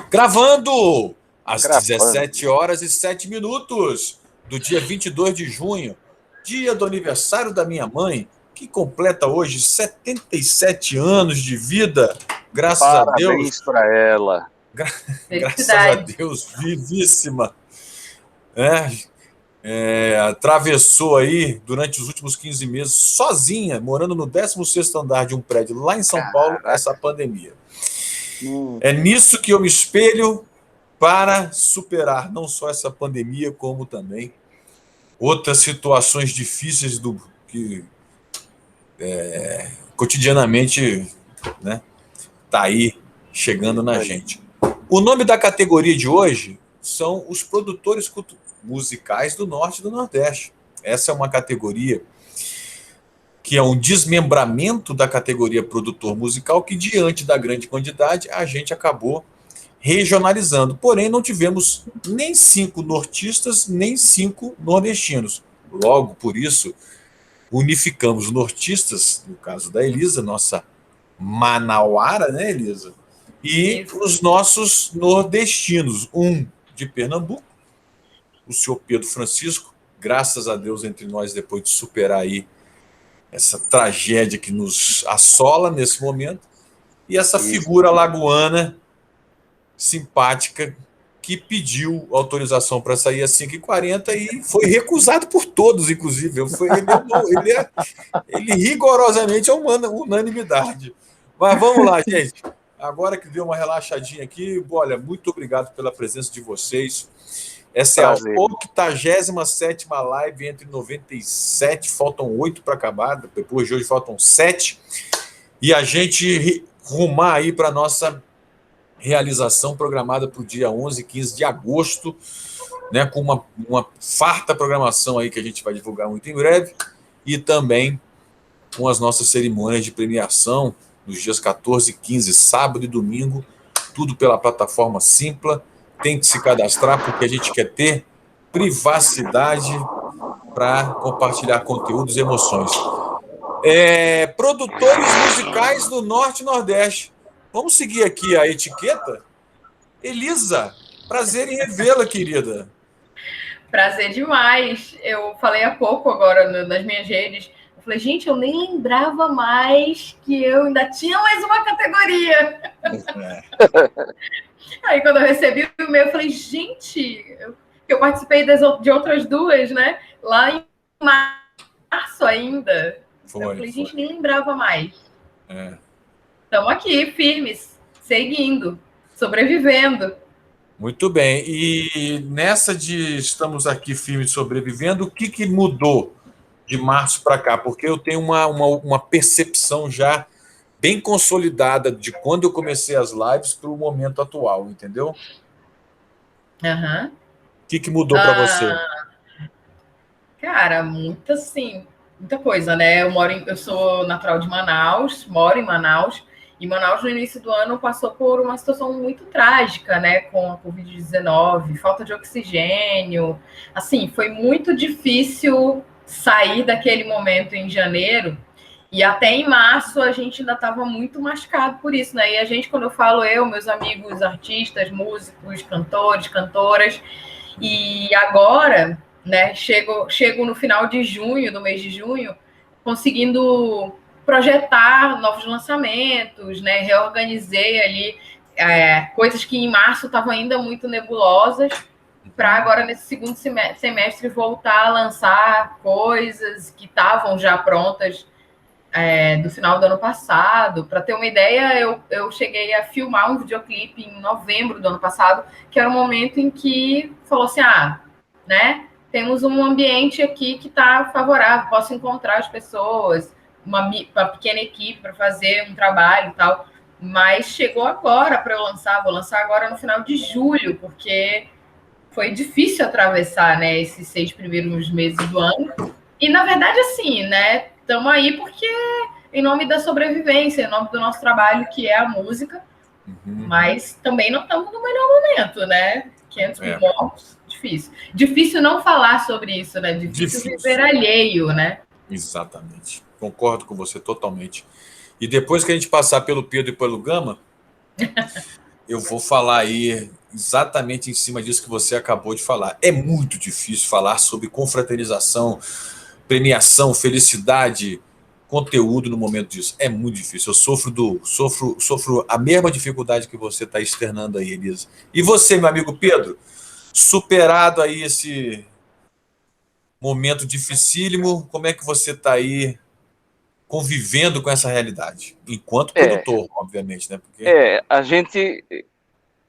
Gravando às 17h07 do dia 22 de junho, dia do aniversário da minha mãe, que completa hoje 77 anos de vida, graças a Deus. Parabéns para ela. Graças a Deus, vivíssima. Atravessou aí, durante os últimos 15 meses, sozinha, morando no 16º andar de um prédio lá em São Paulo, essa pandemia. É nisso que eu me espelho para superar não só essa pandemia, como também outras situações difíceis que cotidianamente tá aí chegando na gente. O nome da categoria de hoje são os produtores musicais do Norte e do Nordeste. Essa é uma categoria que é um desmembramento da categoria produtor musical que, diante da grande quantidade, a gente acabou regionalizando. Porém, não tivemos nem 5 nortistas, nem 5 nordestinos. Logo, por isso, unificamos nortistas, no caso da Elisa, nossa manauara, né, Elisa? E os nossos nordestinos, um de Pernambuco, o senhor Pedro Francisco, graças a Deus entre nós, depois de superar aí essa tragédia que nos assola nesse momento, e essa figura lagoana simpática que pediu autorização para sair às 5h40 e foi recusado por todos, inclusive. Ele rigorosamente é unanimidade. Mas vamos lá, gente. Agora que deu uma relaxadinha aqui, olha, muito obrigado pela presença de vocês. Essa Prazer. é a 87ª live entre 97, faltam 8 para acabar, depois de hoje faltam 7. E a gente rumar aí para a nossa realização programada para o dia 11 e 15 de agosto, né, com uma farta programação aí que a gente vai divulgar muito em breve, e também com as nossas cerimônias de premiação nos dias 14 e 15, sábado e domingo, tudo pela plataforma Simpla. Tem que se cadastrar porque a gente quer ter privacidade para compartilhar conteúdos e emoções. Produtores musicais do Norte e Nordeste. Vamos seguir aqui a etiqueta? Elisa, prazer em revê-la, querida. Prazer demais. Eu falei há pouco agora nas minhas redes. Eu falei, gente, eu nem lembrava mais que eu ainda tinha mais uma categoria. Aí, quando eu recebi o meu, eu falei, gente, eu participei de outras duas, né? Lá em março ainda. Eu falei, gente, nem lembrava mais. Estamos aqui, firmes, seguindo, sobrevivendo. Muito bem. E nessa de estamos aqui firmes sobrevivendo, o que mudou de março para cá? Porque eu tenho uma percepção já bem consolidada de quando eu comecei as lives para o momento atual, entendeu? Uhum. O que mudou para você? Cara, muita coisa, né? Eu sou natural de Manaus, moro em Manaus, e Manaus, no início do ano, passou por uma situação muito trágica, né? Com a Covid-19, falta de oxigênio. Assim, foi muito difícil sair daquele momento em janeiro, e até em março a gente ainda estava muito machucado por isso, né? E a gente, quando eu falo meus amigos artistas, músicos, cantores, cantoras, e agora, né, chego no final de junho, do mês de junho, conseguindo projetar novos lançamentos, né? Reorganizei ali coisas que em março estavam ainda muito nebulosas, para agora, nesse segundo semestre, voltar a lançar coisas que estavam já prontas do final do ano passado. Para ter uma ideia, eu cheguei a filmar um videoclipe em novembro do ano passado, que era um momento em que falou assim, né? Temos um ambiente aqui que está favorável, posso encontrar as pessoas, uma pequena equipe para fazer um trabalho e tal. Mas chegou agora para eu lançar, vou lançar agora no final de julho, porque foi difícil atravessar, né, esses 6 primeiros meses do ano. E, na verdade, assim, né, estamos aí porque em nome da sobrevivência, em nome do nosso trabalho, que é a música, mas também não estamos no melhor momento, né? 500 mil mortos, difícil. Difícil não falar sobre isso, né? Difícil viver alheio, né? Exatamente. Concordo com você totalmente. E depois que a gente passar pelo Pedro e pelo Gama, eu vou falar aí exatamente em cima disso que você acabou de falar. É muito difícil falar sobre confraternização, premiação, felicidade, conteúdo no momento disso. É muito difícil. Eu sofro a mesma dificuldade que você está externando aí, Elisa. E você, meu amigo Pedro, superado aí esse momento dificílimo, como é que você está aí convivendo com essa realidade? Enquanto É, produtor, obviamente, né? Porque... a gente,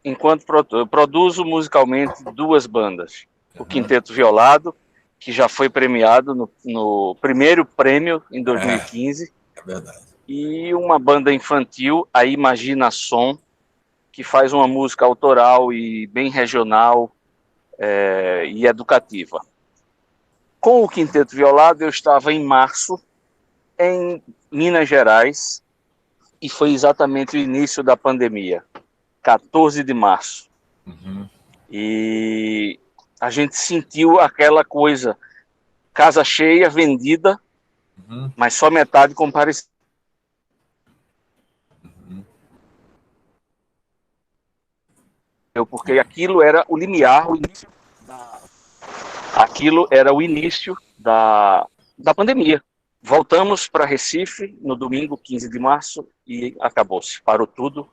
enquanto eu produzo musicalmente duas bandas. O Quinteto Violado, que já foi premiado no primeiro prêmio em 2015, é verdade. e uma banda infantil, a Imagina Som, que faz uma música autoral e bem regional e educativa. Com o Quinteto Violado, eu estava em março, em Minas Gerais, e foi exatamente o início da pandemia, 14 de março. Uhum. E a gente sentiu aquela coisa, casa cheia, vendida, mas só metade compareceu. Porque aquilo era o limiar, aquilo era o início da pandemia. Voltamos para Recife no domingo 15 de março e acabou-se, parou tudo.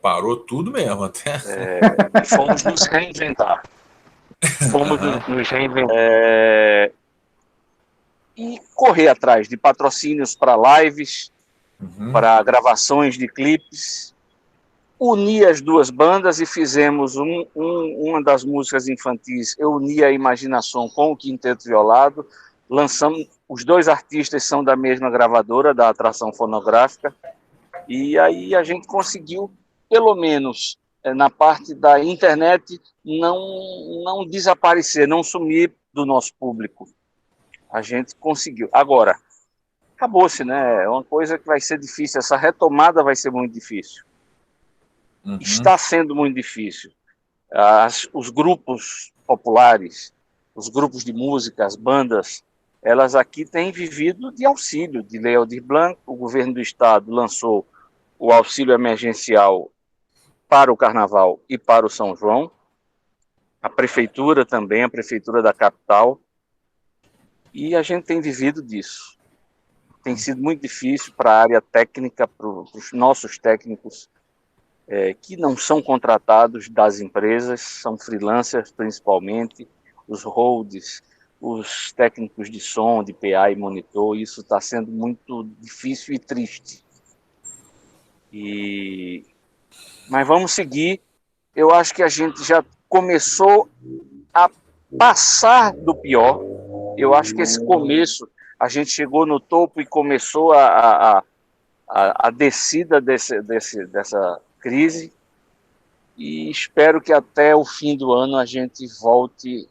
Parou tudo mesmo, até. E fomos nos reinventar. E correr atrás de patrocínios para lives, para gravações de clipes. Uni as duas bandas e fizemos uma das músicas infantis. Eu uni a Imaginação com o Quinteto Violado. Lançamos, os dois artistas são da mesma gravadora, da Atração Fonográfica. E aí a gente conseguiu, pelo menos na parte da internet, não desaparecer, não sumir do nosso público. A gente conseguiu. Agora, acabou-se, né? É uma coisa que vai ser difícil. Essa retomada vai ser muito difícil. Está sendo muito difícil. Os grupos populares, os grupos de música, as bandas, elas aqui têm vivido de auxílio, de Lei Aldir Blanc. O governo do estado lançou o auxílio emergencial para o Carnaval e para o São João. A prefeitura também, a prefeitura da capital. E a gente tem vivido disso. Tem sido muito difícil para a área técnica, para os nossos técnicos, que não são contratados das empresas, são freelancers principalmente, os holds, os técnicos de som, de PA e monitor. Isso está sendo muito difícil e triste. Mas vamos seguir. Eu acho que a gente já começou a passar do pior. Eu acho que esse começo, a gente chegou no topo e começou a descida dessa crise, e espero que até o fim do ano a gente volte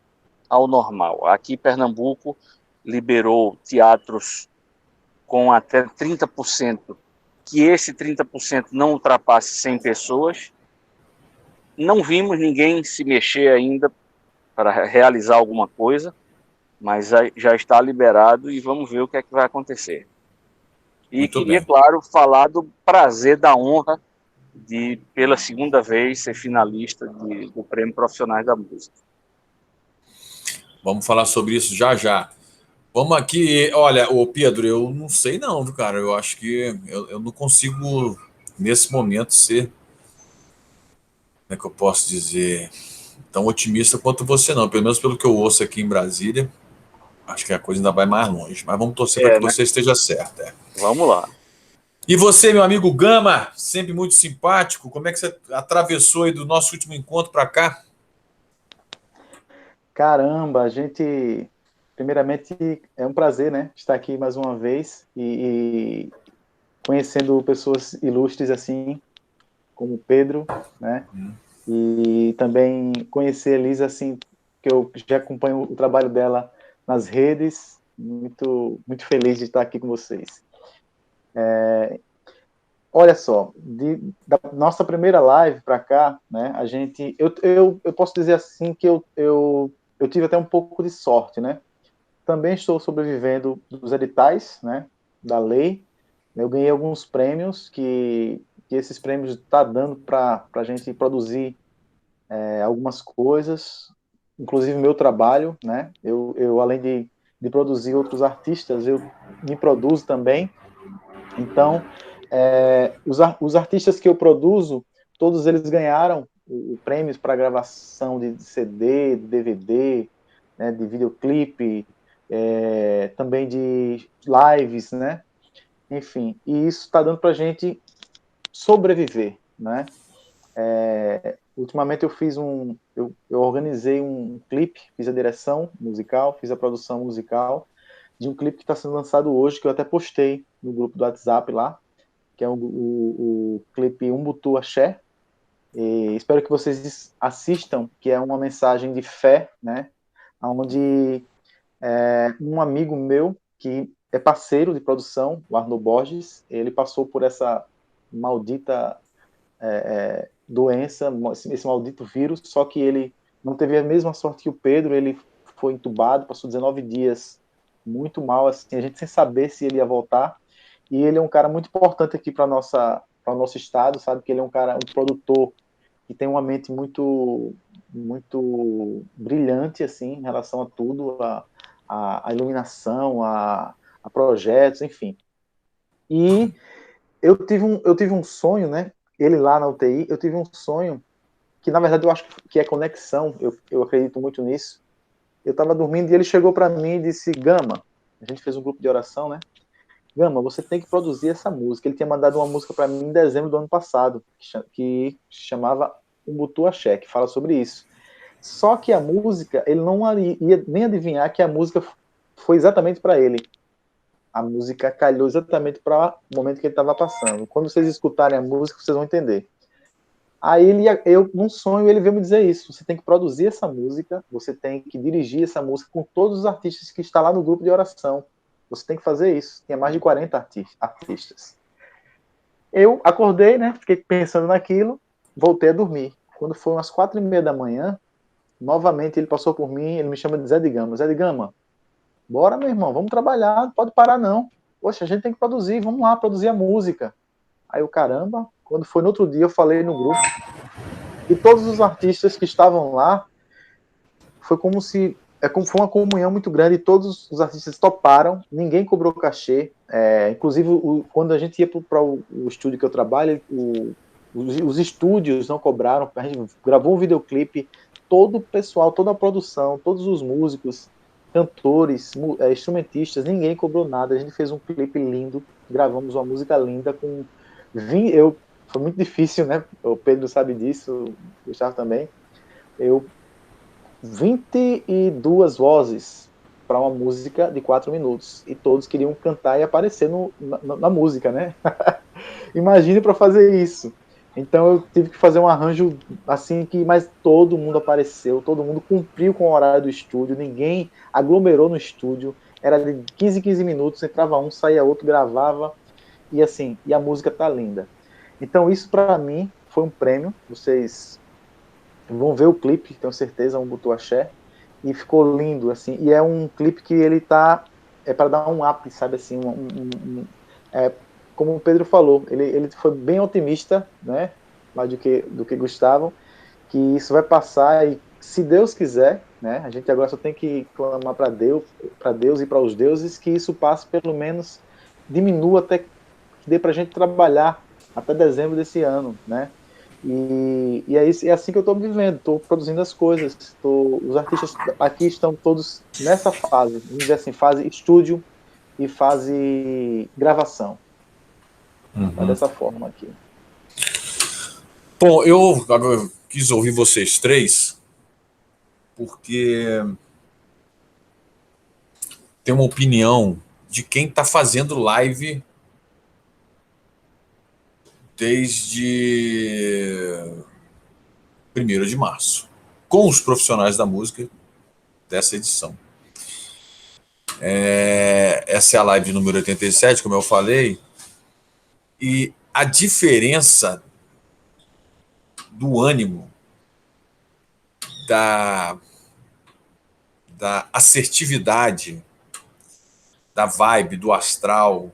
ao normal. Aqui Pernambuco liberou teatros com até 30%, que esse 30% não ultrapasse 100 pessoas. Não vimos ninguém se mexer ainda para realizar alguma coisa, mas já está liberado e vamos ver o que é que vai acontecer. E Muito queria, bem. claro, falar do prazer, da honra de, pela segunda vez, ser finalista do Prêmio Profissionais da Música. Vamos falar sobre isso já já. Vamos aqui, olha, ô Pedro, eu não sei não, viu, cara? Eu acho que eu não consigo, nesse momento, ser, como é que eu posso dizer, tão otimista quanto você não. Pelo menos pelo que eu ouço aqui em Brasília, acho que a coisa ainda vai mais longe. Mas vamos torcer para que Né? você esteja certo. Vamos lá. E você, meu amigo Gama, sempre muito simpático, como é que você atravessou aí do nosso último encontro para cá? Caramba, a gente. Primeiramente, é um prazer, né? Estar aqui mais uma vez e conhecendo pessoas ilustres assim, como o Pedro, né? E também conhecer a Elisa, assim, que eu já acompanho o trabalho dela nas redes. Muito, muito feliz de estar aqui com vocês. Olha só, da nossa primeira live para cá, né? A gente, eu posso dizer assim que eu tive até um pouco de sorte, né? Também estou sobrevivendo dos editais, né? da lei. Eu ganhei alguns prêmios que esses prêmios tá dando para a gente produzir algumas coisas, inclusive meu trabalho, né? Eu além de produzir outros artistas, eu me produzo também. Então, os artistas que eu produzo, todos eles ganharam prêmios para gravação de CD, de DVD, né, de videoclipe, também de lives, né? Enfim, e isso está dando para a gente sobreviver, né? Ultimamente eu organizei um clipe, fiz a direção musical, fiz a produção musical de um clipe que está sendo lançado hoje, que eu até postei no grupo do WhatsApp lá, que é o clipe Umbutu Axé. E espero que vocês assistam, que é uma mensagem de fé, né? Onde um amigo meu, que é parceiro de produção, o Arno Borges, ele passou por essa maldita doença, esse maldito vírus, só que ele não teve a mesma sorte que o Pedro, ele foi entubado, passou 19 dias muito mal, assim, a gente sem saber se ele ia voltar, e ele é um cara muito importante aqui para o nosso estado, sabe, que ele é um cara, um produtor que tem uma mente muito brilhante, assim, em relação a tudo, a iluminação, a projetos, enfim. E eu tive um sonho, né? Ele lá na UTI, eu tive um sonho que, na verdade, eu acho que é conexão, eu acredito muito nisso. Eu estava dormindo e ele chegou para mim e disse: Gama, a gente fez um grupo de oração, né? Gama, você tem que produzir essa música. Ele tinha mandado uma música para mim em dezembro do ano passado, que chamava Umbutu Axé, que fala sobre isso. Só que a música, ele não ia nem adivinhar que a música foi exatamente para ele. A música calhou exatamente para o momento que ele estava passando. Quando vocês escutarem a música, vocês vão entender. Aí num sonho, ele veio me dizer isso. Você tem que produzir essa música, você tem que dirigir essa música com todos os artistas que estão lá no grupo de oração. Você tem que fazer isso. Tinha mais de 40 artistas. Eu acordei, né? Fiquei pensando naquilo, voltei a dormir. Quando foi umas 4:30 da manhã, novamente ele passou por mim, ele me chama de Zé de Gama. Zé de Gama, bora, meu irmão, vamos trabalhar, não pode parar não. Poxa, a gente tem que produzir, vamos lá, produzir a música. Aí eu, caramba, quando foi no outro dia, eu falei no grupo, e todos os artistas que estavam lá, foi como se, foi uma comunhão muito grande, e todos os artistas toparam, ninguém cobrou cachê, inclusive quando a gente ia para o estúdio que eu trabalho, os estúdios não cobraram, a gente gravou um videoclipe, todo o pessoal, toda a produção, todos os músicos, cantores, instrumentistas, ninguém cobrou nada, a gente fez um clipe lindo, gravamos uma música linda com foi muito difícil, né? O Pedro sabe disso, o Gustavo também. 22 vozes para uma música de 4 minutos. E todos queriam cantar e aparecer na música, né? Imagine para fazer isso. Então eu tive que fazer um arranjo assim, mas todo mundo apareceu, todo mundo cumpriu com o horário do estúdio, ninguém aglomerou no estúdio. Era de 15 em 15 minutos, entrava um, saía outro, gravava. E assim, e a música tá linda. Então isso para mim foi um prêmio. Vocês vão ver o clipe, tenho certeza, Umbutu Axé, e ficou lindo assim. E é um clipe que ele tá para dar um up, sabe assim, como o Pedro falou, ele foi bem otimista, né? Mais do que Gustavo, que isso vai passar e se Deus quiser, né? A gente agora só tem que clamar para Deus e para os deuses que isso passe, pelo menos diminua até que dê para a gente trabalhar até dezembro desse ano, né? E é assim que eu estou vivendo, estou produzindo as coisas, os artistas aqui estão todos nessa fase, vamos dizer assim, fase estúdio e fase gravação. Tá dessa forma aqui. Bom, eu agora quis ouvir vocês três, porque tem uma opinião de quem está fazendo live desde 1º de março, com os profissionais da música dessa edição. Essa é a live número 87, como eu falei, e a diferença do ânimo, da assertividade, da vibe, do astral,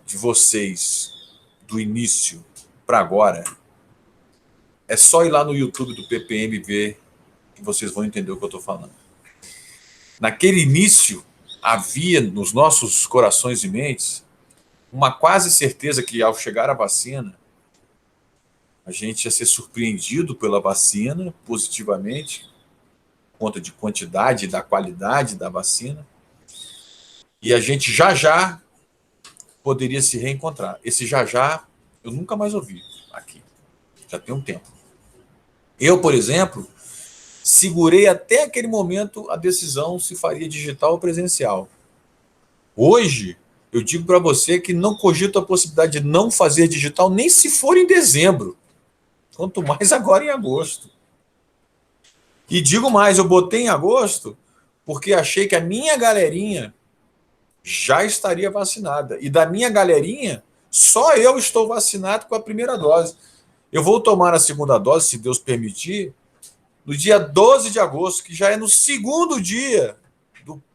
de vocês, do início para agora, é só ir lá no YouTube do PPM ver que vocês vão entender o que eu estou falando. Naquele início, havia nos nossos corações e mentes uma quase certeza que, ao chegar a vacina, a gente ia ser surpreendido pela vacina positivamente, por conta de quantidade e da qualidade da vacina, e a gente já poderia se reencontrar. Esse já eu nunca mais ouvi aqui, já tem um tempo. Eu, por exemplo, segurei até aquele momento a decisão se faria digital ou presencial. Hoje, eu digo para você que não cogito a possibilidade de não fazer digital nem se for em dezembro, quanto mais agora em agosto. E digo mais, eu botei em agosto porque achei que a minha galerinha já estaria vacinada. E da minha galerinha, só eu estou vacinado com a primeira dose. Eu vou tomar a segunda dose, se Deus permitir, no dia 12 de agosto, que já é no segundo dia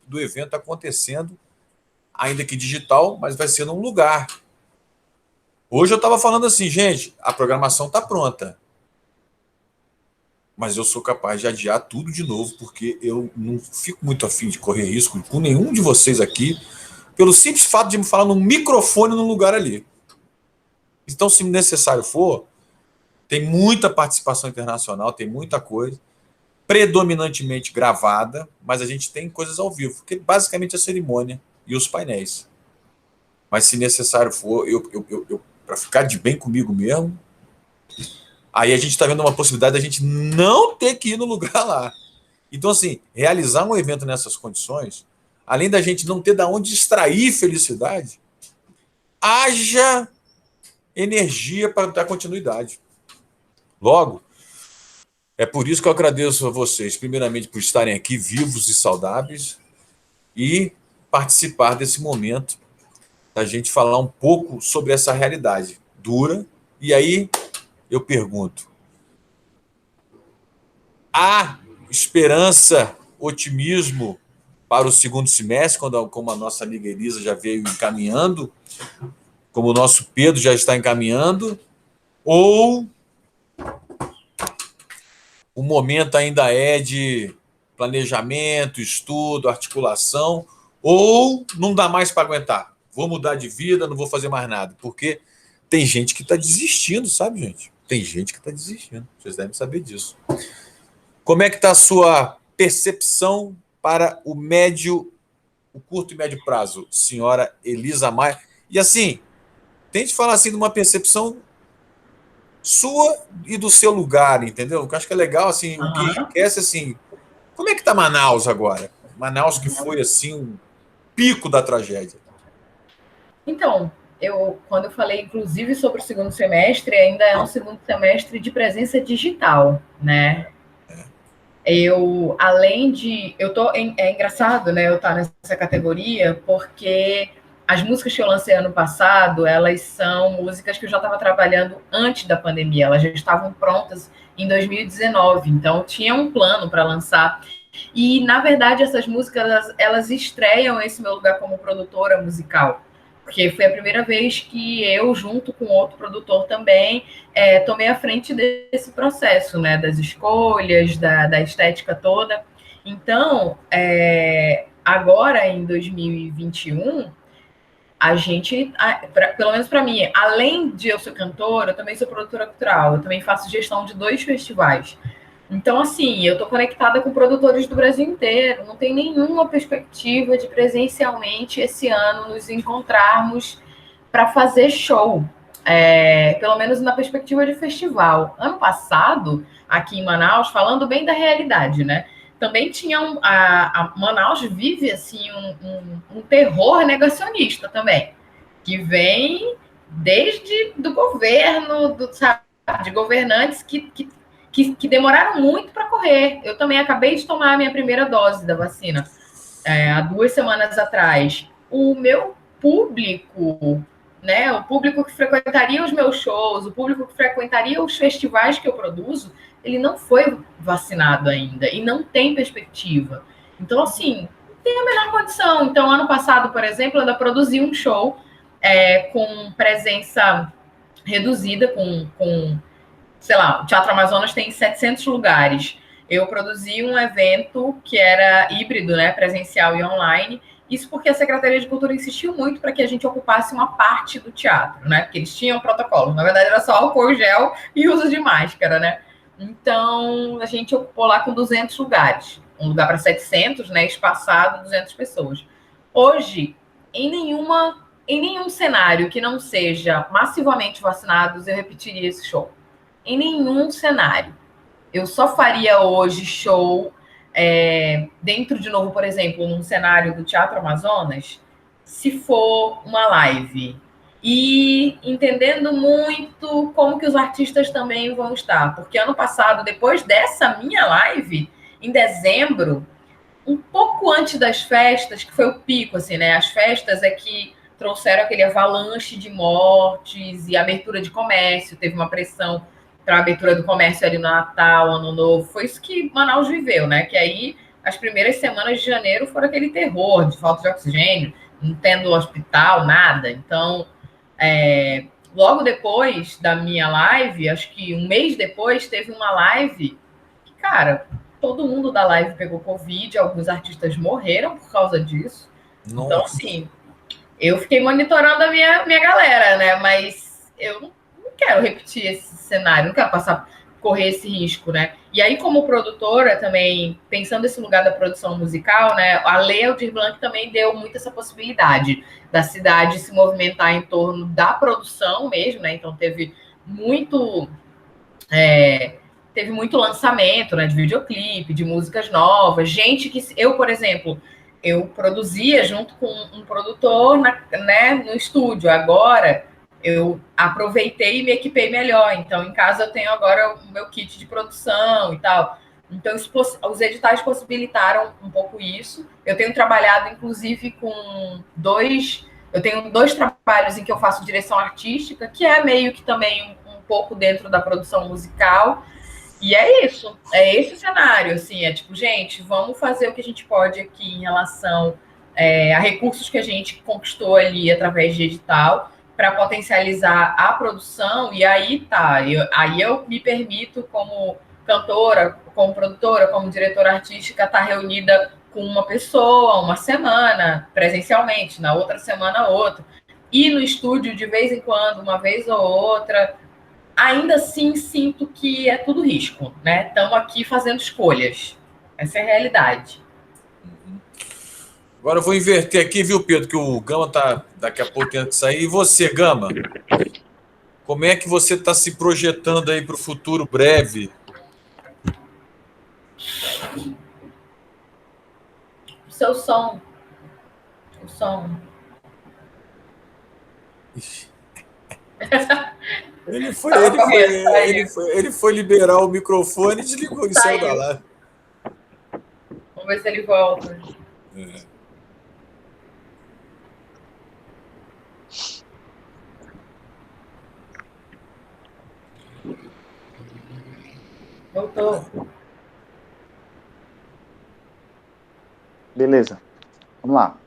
do evento acontecendo, ainda que digital, mas vai ser num lugar. Hoje eu estava falando assim, gente, a programação está pronta. Mas eu sou capaz de adiar tudo de novo, porque eu não fico muito afim de correr risco com nenhum de vocês aqui, pelo simples fato de me falar num microfone num lugar ali. Então, se necessário for, tem muita participação internacional, tem muita coisa, predominantemente gravada, mas a gente tem coisas ao vivo, porque basicamente a cerimônia e os painéis. Mas se necessário for, para ficar de bem comigo mesmo, aí a gente está vendo uma possibilidade da gente não ter que ir no lugar lá. Então, assim, realizar um evento nessas condições, além da gente não ter de onde extrair felicidade, haja energia para dar continuidade. Logo, é por isso que eu agradeço a vocês, primeiramente, por estarem aqui vivos e saudáveis e participar desse momento da gente falar um pouco sobre essa realidade dura. E aí eu pergunto, há esperança, otimismo para o segundo semestre, como a nossa amiga Elisa já veio encaminhando, como o nosso Pedro já está encaminhando, ou o momento ainda é de planejamento, estudo, articulação, ou não dá mais para aguentar? Vou mudar de vida, não vou fazer mais nada. Porque tem gente que está desistindo, sabe, gente? Tem gente que está desistindo. Vocês devem saber disso. Como é que está a sua percepção para o curto e médio prazo, senhora Elisa Maia? E assim, tente falar assim de uma percepção sua e do seu lugar, entendeu? Eu acho que é legal, assim, o que enriquece, assim, como é que está Manaus agora? Manaus que foi, assim, um pico da tragédia. Então, quando eu falei, inclusive, sobre o segundo semestre, ainda é um segundo semestre de presença digital, né? É engraçado, né, eu estar nessa categoria, porque as músicas que eu lancei ano passado, elas são músicas que eu já estava trabalhando antes da pandemia, elas já estavam prontas em 2019, então tinha um plano para lançar. E, na verdade, essas músicas, elas estreiam esse meu lugar como produtora musical, porque foi a primeira vez que eu, junto com outro produtor também, tomei a frente desse processo, né, das escolhas, da estética toda. Então, agora, em 2021, a gente, pelo menos para mim, além de eu ser cantora, eu também sou produtora cultural, eu também faço gestão de 2 festivais. Então, assim, eu estou conectada com produtores do Brasil inteiro, não tem nenhuma perspectiva de presencialmente esse ano nos encontrarmos para fazer show, pelo menos na perspectiva de festival. Ano passado, aqui em Manaus, falando bem da realidade, né? Também tinha a Manaus vive assim um terror negacionista também, que vem desde do governo, de governantes que demoraram muito para correr. Eu também acabei de tomar a minha primeira dose da vacina há 2 semanas atrás. O meu público, né, o público que frequentaria os meus shows, o público que frequentaria os festivais que eu produzo, ele não foi vacinado ainda e não tem perspectiva. Então, assim, não tem a menor condição. Então, ano passado, por exemplo, eu ainda produzi um show com presença reduzida, sei lá, o Teatro Amazonas tem 700 lugares. Eu produzi um evento que era híbrido, né, presencial e online. Isso porque a Secretaria de Cultura insistiu muito para que a gente ocupasse uma parte do teatro, né? Porque eles tinham protocolo. Na verdade, era só álcool gel e uso de máscara, né? Então, a gente ocupou lá com 200 lugares. Um lugar para 700, né? Espaçado, 200 pessoas. Hoje, em nenhum cenário que não seja massivamente vacinados, eu repetiria esse show. Em nenhum cenário. Eu só faria hoje show dentro, de novo, por exemplo, num cenário do Teatro Amazonas, se for uma live. E entendendo muito como que os artistas também vão estar. Porque ano passado, depois dessa minha live, em dezembro, um pouco antes das festas, que foi o pico, assim, né? As festas é que trouxeram aquele avalanche de mortes e abertura de comércio, teve uma pressão para a abertura do comércio ali no Natal, Ano Novo. Foi isso que Manaus viveu, né? Que aí as primeiras semanas de janeiro foram aquele terror de falta de oxigênio, não tendo hospital, nada. Então, logo depois da minha live, acho que um mês depois, teve uma live que, cara, todo mundo da live pegou Covid, alguns artistas morreram por causa disso. Nossa. Então, assim, eu fiquei monitorando a minha galera, né? Mas eu não quero repetir esse cenário, não quero correr esse risco, né? E aí, como produtora também, pensando nesse lugar da produção musical, né? A Lei Aldir Blanc também deu muito essa possibilidade da cidade se movimentar em torno da produção mesmo, né? Então, teve muito lançamento, né, de videoclipe, de músicas novas, gente que eu, por exemplo, eu produzia junto com um produtor no estúdio. Agora eu aproveitei e me equipei melhor. Então, em casa eu tenho agora o meu kit de produção e tal. Então, os editais possibilitaram um pouco isso. Eu tenho trabalhado, inclusive, eu tenho 2 trabalhos em que eu faço direção artística, que é meio que também um pouco dentro da produção musical. E é isso, é esse cenário, assim, tipo, gente, vamos fazer o que a gente pode aqui em relação a recursos que a gente conquistou ali através de edital para potencializar a produção, e aí aí eu me permito, como cantora, como produtora, como diretora artística, estar reunida com uma pessoa, uma semana, presencialmente, na outra semana outra, e no estúdio de vez em quando, uma vez ou outra. Ainda assim, sinto que é tudo risco, né? Estamos aqui fazendo escolhas. Essa é a realidade. Agora eu vou inverter aqui, viu, Pedro, que o Gama tá daqui a pouco tendo que sair. E você, Gama? Como é que você está se projetando aí para o futuro breve? O seu som. O som. Ele foi liberar o microfone e desligou e saiu da live. Vamos ver se ele volta. Voltou. Beleza. Vamos lá.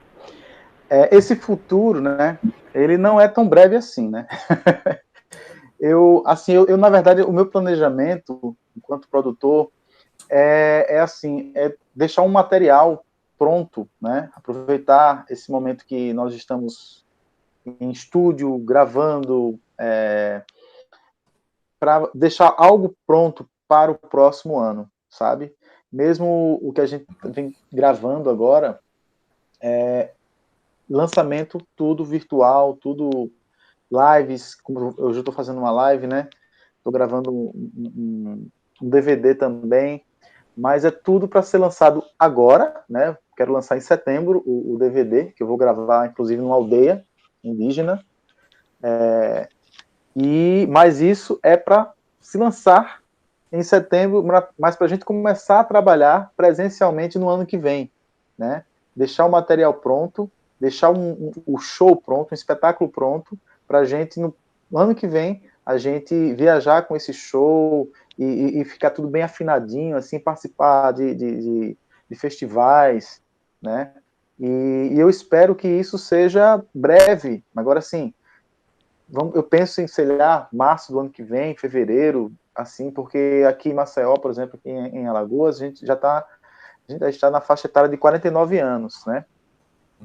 Esse futuro, né? Ele não é tão breve assim, né? Eu, na verdade, o meu planejamento enquanto produtor é deixar um material pronto, né? Aproveitar esse momento que nós estamos em estúdio, gravando, para deixar algo pronto para o próximo ano, sabe? Mesmo o que a gente vem gravando agora, lançamento tudo virtual, tudo lives, como eu já estou fazendo uma live, né? Estou gravando um DVD também, mas é tudo para ser lançado agora, né? Quero lançar em setembro o DVD, que eu vou gravar, inclusive, numa aldeia indígena. Mas isso é para se lançar em setembro, mas para a gente começar a trabalhar presencialmente no ano que vem, né? Deixar o material pronto, deixar o show pronto, um espetáculo pronto, para a gente, no ano que vem, a gente viajar com esse show e ficar tudo bem afinadinho, assim, participar de festivais, né? E eu espero que isso seja breve. Agora, sim, eu penso em, sei lá, março do ano que vem, fevereiro, assim, porque aqui em Maceió, por exemplo, aqui em Alagoas, a gente já está na faixa etária de 49 anos, né?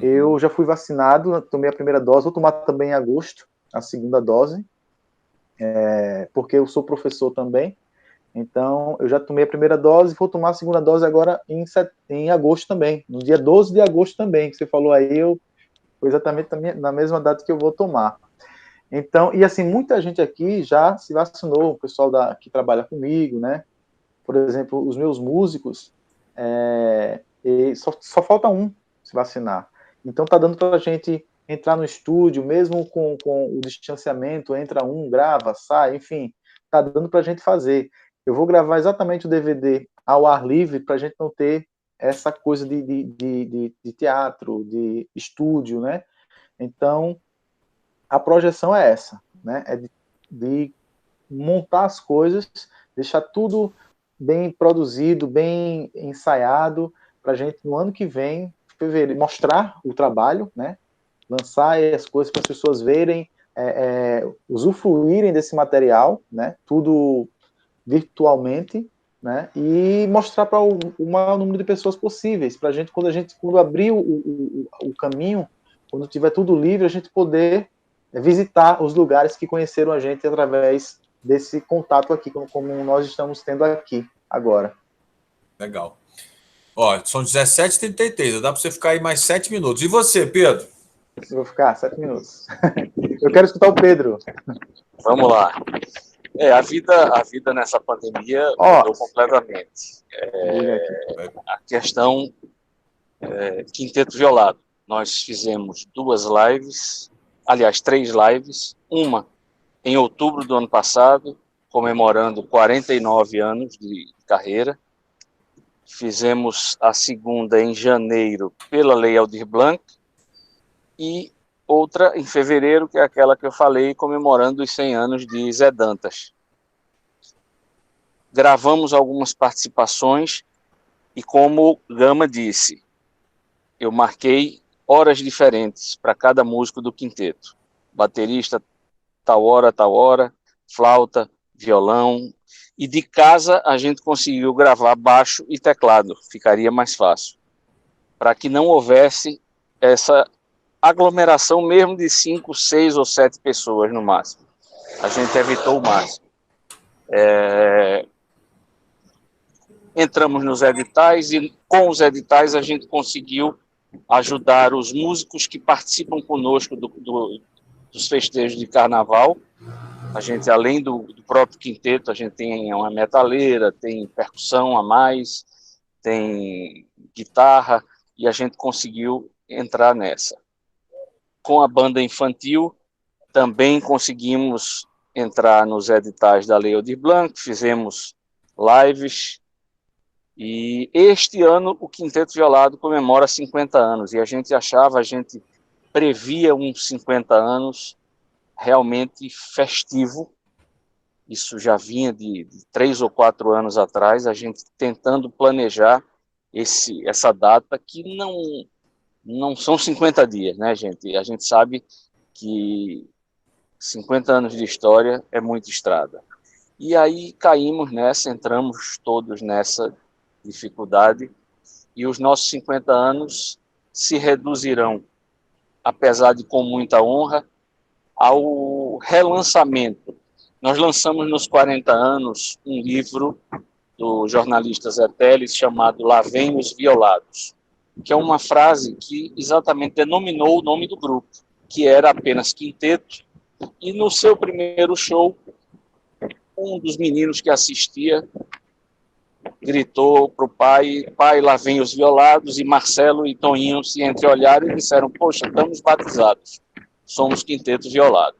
Eu já fui vacinado, tomei a primeira dose, vou tomar também em agosto, a segunda dose, porque eu sou professor também, então eu já tomei a primeira dose, vou tomar a segunda dose agora em agosto também, no dia 12 de agosto também, que você falou aí, foi exatamente na mesma data que eu vou tomar. Então, e assim, muita gente aqui já se vacinou, o pessoal que trabalha comigo, né? Por exemplo, os meus músicos, só falta um se vacinar. Então tá dando para a gente entrar no estúdio, mesmo com o distanciamento, entra um, grava, sai, enfim, tá dando para a gente fazer. Eu vou gravar exatamente o DVD ao ar livre para a gente não ter essa coisa de teatro, de estúdio, né? Então, a projeção é essa, né? É de montar as coisas, deixar tudo bem produzido, bem ensaiado, para a gente, no ano que vem, fevereiro, mostrar o trabalho, né? Lançar as coisas para as pessoas verem, usufruírem desse material, né? Tudo virtualmente, né? E mostrar para o maior número de pessoas possíveis, para a gente, quando abrir o caminho, quando tiver tudo livre, a gente poder visitar os lugares que conheceram a gente através desse contato aqui, como nós estamos tendo aqui agora. Legal. Ó, são 17h33, dá para você ficar aí mais 7 minutos. E você, Pedro? Eu vou ficar 7 minutos. Eu quero escutar o Pedro. Vamos lá. A vida nessa pandemia mudou completamente. A questão Quinteto Violado. Nós fizemos 3 lives, uma em outubro do ano passado, comemorando 49 anos de carreira. Fizemos a segunda em janeiro pela Lei Aldir Blanc e outra em fevereiro, que é aquela que eu falei, comemorando os 100 anos de Zé Dantas. Gravamos algumas participações e, como Gama disse, eu marquei horas diferentes para cada músico do quinteto. Baterista, tal hora, flauta, violão. E de casa a gente conseguiu gravar baixo e teclado, ficaria mais fácil. Para que não houvesse essa aglomeração mesmo de 5, 6 ou 7 pessoas no máximo. A gente evitou o máximo. Entramos nos editais e com os editais a gente conseguiu ajudar os músicos que participam conosco dos festejos de carnaval. A gente, além do próprio quinteto, a gente tem uma metaleira, tem percussão a mais, tem guitarra, e a gente conseguiu entrar nessa. Com a banda infantil, também conseguimos entrar nos editais da Lei Aldir Blanc, fizemos lives, e este ano o Quinteto Violado comemora 50 anos, e a gente previa uns 50 anos realmente festivo. Isso já vinha de 3 ou 4 anos atrás, a gente tentando planejar essa data, que não são 50 dias, né, gente? A gente sabe que 50 anos de história é muita estrada. E aí caímos nessa, entramos todos nessa dificuldade, e os nossos 50 anos se reduzirão, apesar de com muita honra, ao relançamento. Nós lançamos nos 40 anos um livro do jornalista Zé Teles chamado Lá Vem os Violados, que é uma frase que exatamente denominou o nome do grupo, que era apenas quinteto, e no seu primeiro show, um dos meninos que assistia gritou para o pai, lá vem os violados, e Marcelo e Toninho se entreolharam e disseram, poxa, estamos batizados, somos Quinteto Violado.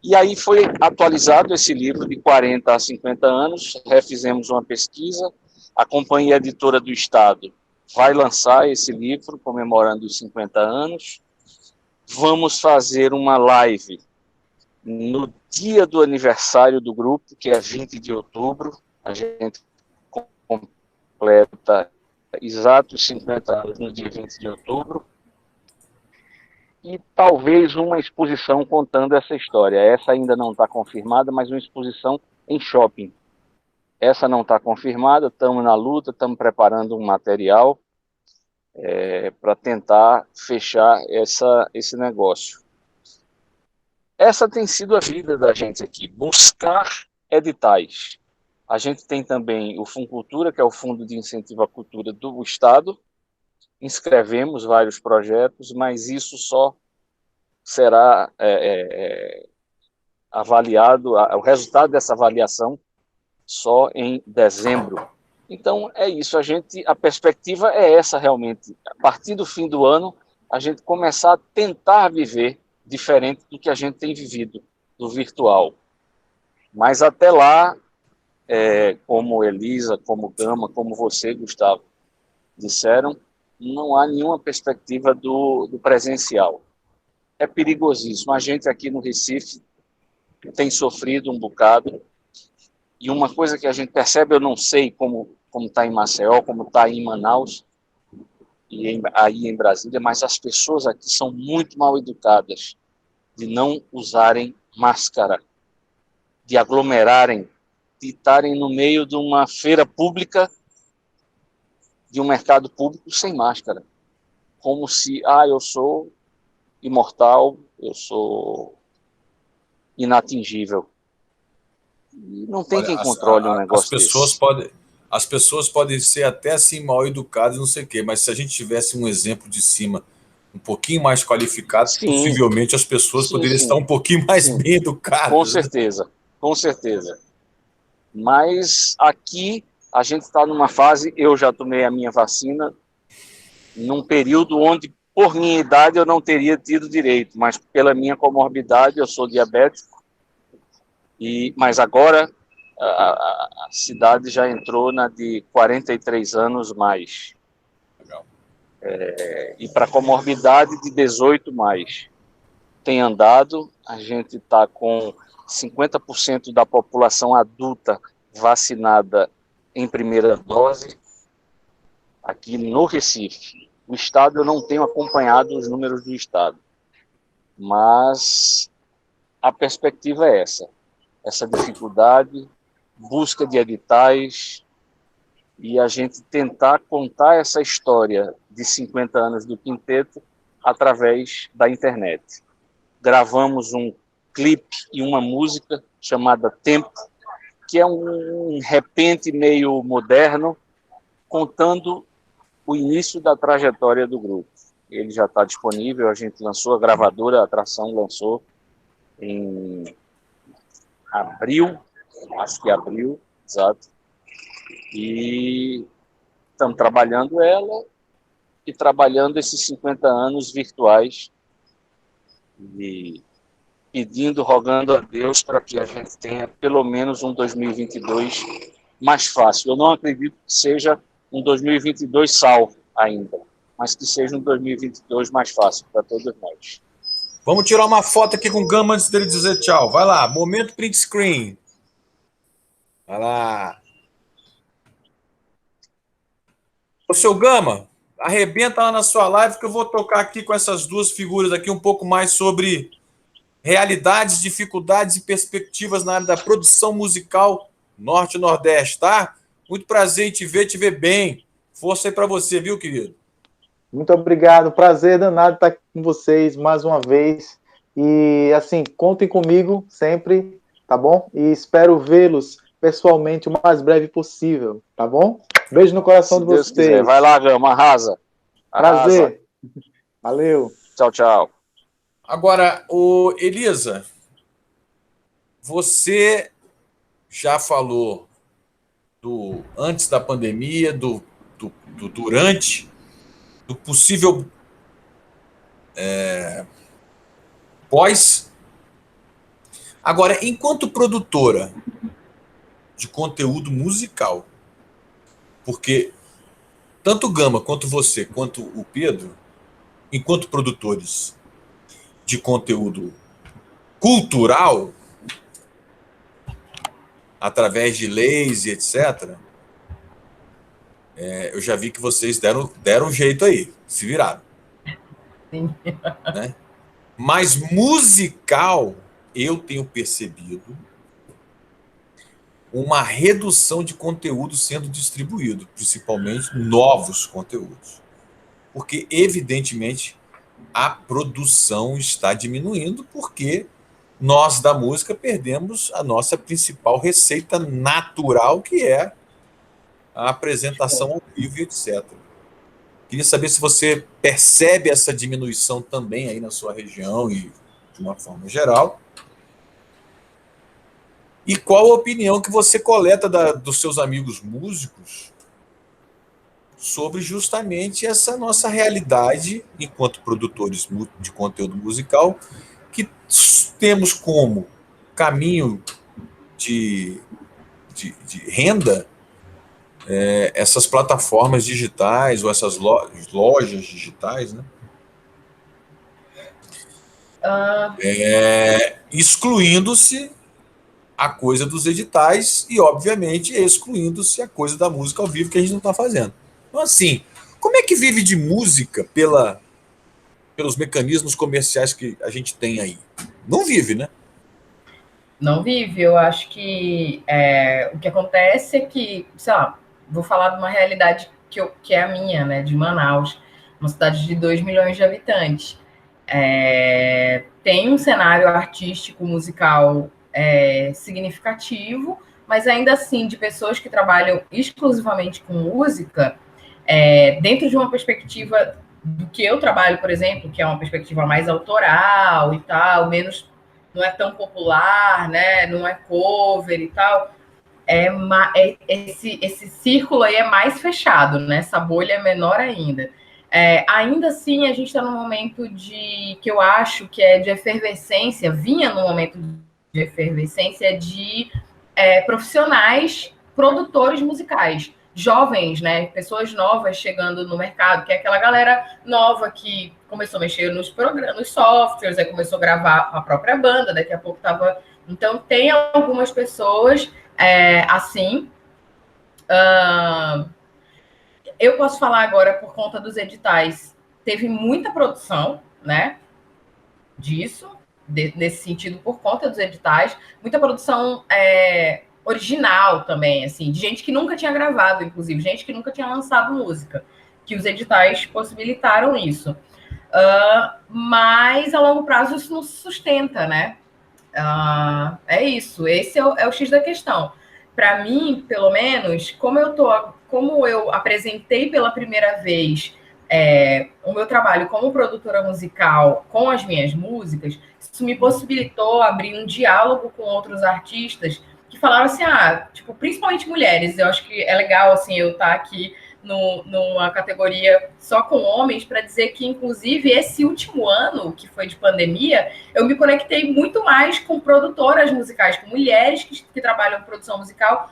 E aí foi atualizado esse livro de 40 a 50 anos, refizemos uma pesquisa, a Companhia Editora do Estado vai lançar esse livro comemorando os 50 anos, vamos fazer uma live no dia do aniversário do grupo, que é 20 de outubro, a gente completa exatos 50 anos no dia 20 de outubro. E talvez uma exposição contando essa história. Essa ainda não está confirmada, mas uma exposição em shopping. Essa não está confirmada, estamos na luta, estamos preparando um material para tentar fechar esse negócio. Essa tem sido a vida da gente aqui, buscar editais. A gente tem também o Funcultura, que é o Fundo de Incentivo à Cultura do Estado. Inscrevemos vários projetos, mas isso só será avaliado, o resultado dessa avaliação só em dezembro. Então é isso, a perspectiva é essa realmente. A partir do fim do ano, a gente começar a tentar viver diferente do que a gente tem vivido, do virtual. Mas até lá, como Elisa, como Gama, como você, Gustavo, disseram, não há nenhuma perspectiva do presencial. É perigosíssimo. A gente aqui no Recife tem sofrido um bocado, e uma coisa que a gente percebe, eu não sei como está em Maceió, como está em Manaus, e aí em Brasília, mas as pessoas aqui são muito mal educadas de não usarem máscara, de aglomerarem, de estarem no meio de uma feira pública, de um mercado público sem máscara, como se, eu sou imortal, eu sou inatingível. E não tem quem controle um negócio desse. As pessoas podem ser até assim mal educadas, não sei o quê, mas se a gente tivesse um exemplo de cima um pouquinho mais qualificado, possivelmente as pessoas poderiam estar um pouquinho mais bem educadas. Com certeza, com certeza. Mas aqui a gente está numa fase, eu já tomei a minha vacina, num período onde, por minha idade, eu não teria tido direito, mas pela minha comorbidade, eu sou diabético, mas agora a cidade já entrou na de 43 anos mais. Legal. E para comorbidade de 18 mais. Tem andado, a gente está com 50% da população adulta vacinada em primeira dose aqui no Recife. O Estado, eu não tenho acompanhado os números do Estado, mas a perspectiva é essa dificuldade, busca de editais, e a gente tentar contar essa história de 50 anos do Quinteto através da internet. Gravamos um clipe e uma música chamada Tempo, que é um repente meio moderno, contando o início da trajetória do grupo. Ele já está disponível, a gente lançou, a gravadora, a Atração lançou em abril, acho que abril, exato. E estamos trabalhando ela e trabalhando esses 50 anos virtuais e pedindo, rogando a Deus para que a gente tenha pelo menos um 2022 mais fácil. Eu não acredito que seja um 2022 salvo ainda, mas que seja um 2022 mais fácil para todos nós. Vamos tirar uma foto aqui com o Gama antes dele dizer tchau. Vai lá, momento print screen. Vai lá. Ô, seu Gama, arrebenta lá na sua live que eu vou tocar aqui com essas duas figuras aqui um pouco mais sobre realidades, dificuldades e perspectivas na área da produção musical Norte e Nordeste, tá? Muito prazer em te ver bem. Força aí para você, viu, querido? Muito obrigado, prazer danado estar aqui com vocês mais uma vez. E, assim, contem comigo sempre, tá bom? E espero vê-los pessoalmente o mais breve possível, tá bom? Beijo no coração de vocês. Quiser. Vai lá, Gama, arrasa. Prazer. Valeu. Tchau, tchau. Agora, Elisa, você já falou do antes da pandemia, do durante, do possível pós. Agora, enquanto produtora de conteúdo musical, porque tanto o Gama quanto você, quanto o Pedro, enquanto produtores de conteúdo cultural, através de leis e etc., eu já vi que vocês deram um jeito aí, se viraram. Sim. Né? Mas musical, eu tenho percebido uma redução de conteúdo sendo distribuído, principalmente novos conteúdos. Porque, evidentemente, a produção está diminuindo, porque nós da música perdemos a nossa principal receita natural, que é a apresentação ao vivo, etc. Queria saber se você percebe essa diminuição também aí na sua região e de uma forma geral. E qual a opinião que você coleta dos seus amigos músicos sobre justamente essa nossa realidade enquanto produtores de conteúdo musical, que temos como caminho de renda essas plataformas digitais ou essas lojas digitais, né? Excluindo-se a coisa dos editais e, obviamente, excluindo-se a coisa da música ao vivo, que a gente não está fazendo. Então, assim, como é que vive de música pelos mecanismos comerciais que a gente tem aí? Não vive, né? Não vive. Eu acho que o que acontece é que, sei lá, vou falar de uma realidade que é a minha, né, de Manaus, uma cidade de 2 milhões de habitantes. Tem um cenário artístico, musical significativo, mas ainda assim, de pessoas que trabalham exclusivamente com música, dentro de uma perspectiva do que eu trabalho, por exemplo, que é uma perspectiva mais autoral e tal, menos, não é tão popular, né? Não é cover e tal. Esse círculo aí é mais fechado, né? Essa bolha é menor ainda. Ainda assim, a gente está num momento que eu acho que é de efervescência, vinha num momento de efervescência de profissionais, produtores musicais, jovens, né? Pessoas novas chegando no mercado, que é aquela galera nova que começou a mexer nos programas, nos softwares, aí começou a gravar a própria banda, daqui a pouco estava. Então, tem algumas pessoas assim. Eu posso falar agora por conta dos editais. Teve muita produção, né? Disso, nesse sentido, por conta dos editais. Muita produção original também, assim, de gente que nunca tinha gravado, inclusive, gente que nunca tinha lançado música, que os editais possibilitaram isso. Mas, a longo prazo, isso não se sustenta, né? É isso, esse é o X da questão. Para mim, pelo menos, como eu apresentei pela primeira vez o meu trabalho como produtora musical com as minhas músicas, isso me possibilitou abrir um diálogo com outros artistas que falaram assim, tipo, principalmente mulheres. Eu acho que é legal assim eu estar aqui numa categoria só com homens, para dizer que, inclusive, esse último ano, que foi de pandemia, eu me conectei muito mais com produtoras musicais, com mulheres que trabalham em produção musical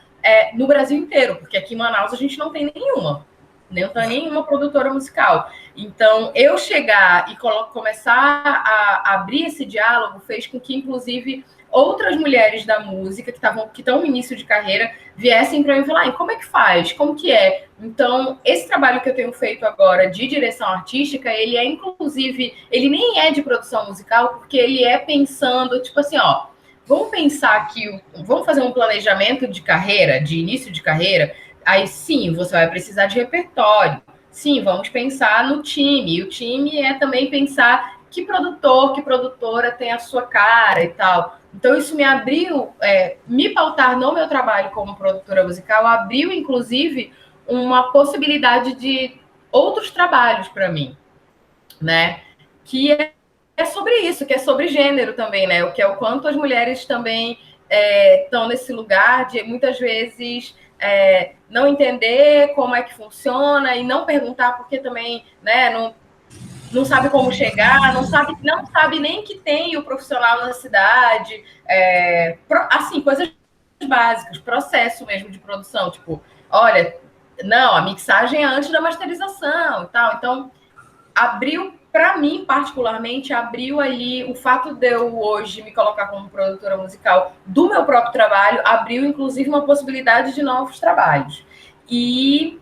no Brasil inteiro, porque aqui em Manaus a gente não tem nenhuma. Não tem nenhuma produtora musical. Então, eu chegar e começar a abrir esse diálogo fez com que, inclusive, outras mulheres da música que estão no início de carreira viessem para mim e falar, como é que faz? Como que é? Então, esse trabalho que eu tenho feito agora de direção artística, ele inclusive, ele nem é de produção musical, porque ele é pensando, tipo assim, vamos pensar aqui, vamos fazer um planejamento de carreira, de início de carreira, aí sim, você vai precisar de repertório. Sim, vamos pensar no time. E o time é também pensar que produtor, que produtora tem a sua cara e tal. Então, isso me abriu, me pautar no meu trabalho como produtora musical, abriu, inclusive, uma possibilidade de outros trabalhos para mim, né? Que é sobre isso, que é sobre gênero também, né? O que é o quanto as mulheres também estão nesse lugar de, muitas vezes, não entender como é que funciona e não perguntar, porque também, né, não sabe como chegar, não sabe nem que tem o profissional na cidade, assim, coisas básicas, processo mesmo de produção, tipo, olha, não, a mixagem é antes da masterização e tal. Então, abriu, para mim, particularmente, abriu ali o fato de eu hoje me colocar como produtora musical do meu próprio trabalho, abriu, inclusive, uma possibilidade de novos trabalhos. E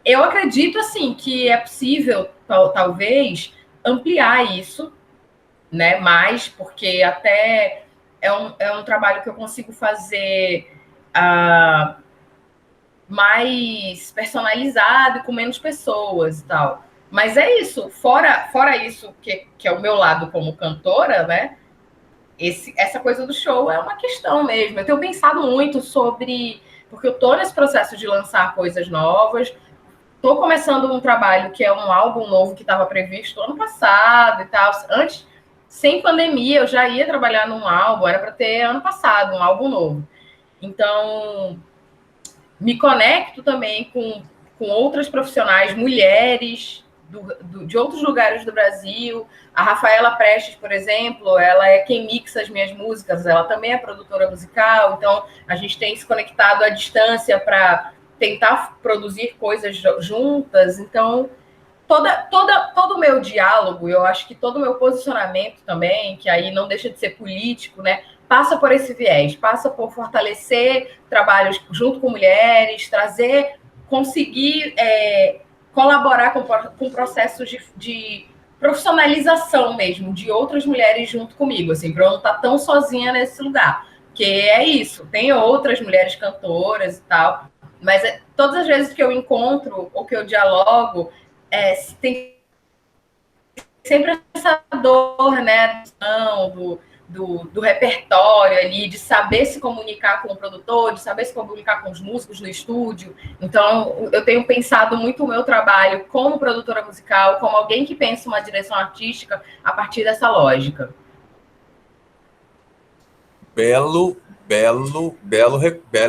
Eu acredito, assim, que é possível, talvez, ampliar isso, né? Mais, porque até é um trabalho que eu consigo fazer mais personalizado, com menos pessoas e tal. Mas é isso, fora isso, que é o meu lado como cantora, né? Essa coisa do show é uma questão mesmo. Eu tenho pensado muito sobre. Porque eu estou nesse processo de lançar coisas novas. Estou começando um trabalho que é um álbum novo que estava previsto ano passado e tal. Antes, sem pandemia, eu já ia trabalhar num álbum, era para ter ano passado, um álbum novo. Então, me conecto também com outras profissionais, mulheres de outros lugares do Brasil. A Rafaela Prestes, por exemplo, ela é quem mixa as minhas músicas, ela também é produtora musical, então a gente tem se conectado à distância para tentar produzir coisas juntas. Então, todo o meu diálogo, eu acho que todo o meu posicionamento também, que aí não deixa de ser político, né? Passa por esse viés, passa por fortalecer trabalhos junto com mulheres, conseguir colaborar com processos de profissionalização mesmo, de outras mulheres junto comigo, assim, para eu não estar tão sozinha nesse lugar. Porque é isso, tem outras mulheres cantoras e tal, mas todas as vezes que eu encontro ou que eu dialogo, tem sempre essa dor, né, do repertório ali, de saber se comunicar com o produtor, de saber se comunicar com os músicos no estúdio. Então, eu tenho pensado muito o meu trabalho como produtora musical, como alguém que pensa uma direção artística a partir dessa lógica. Belo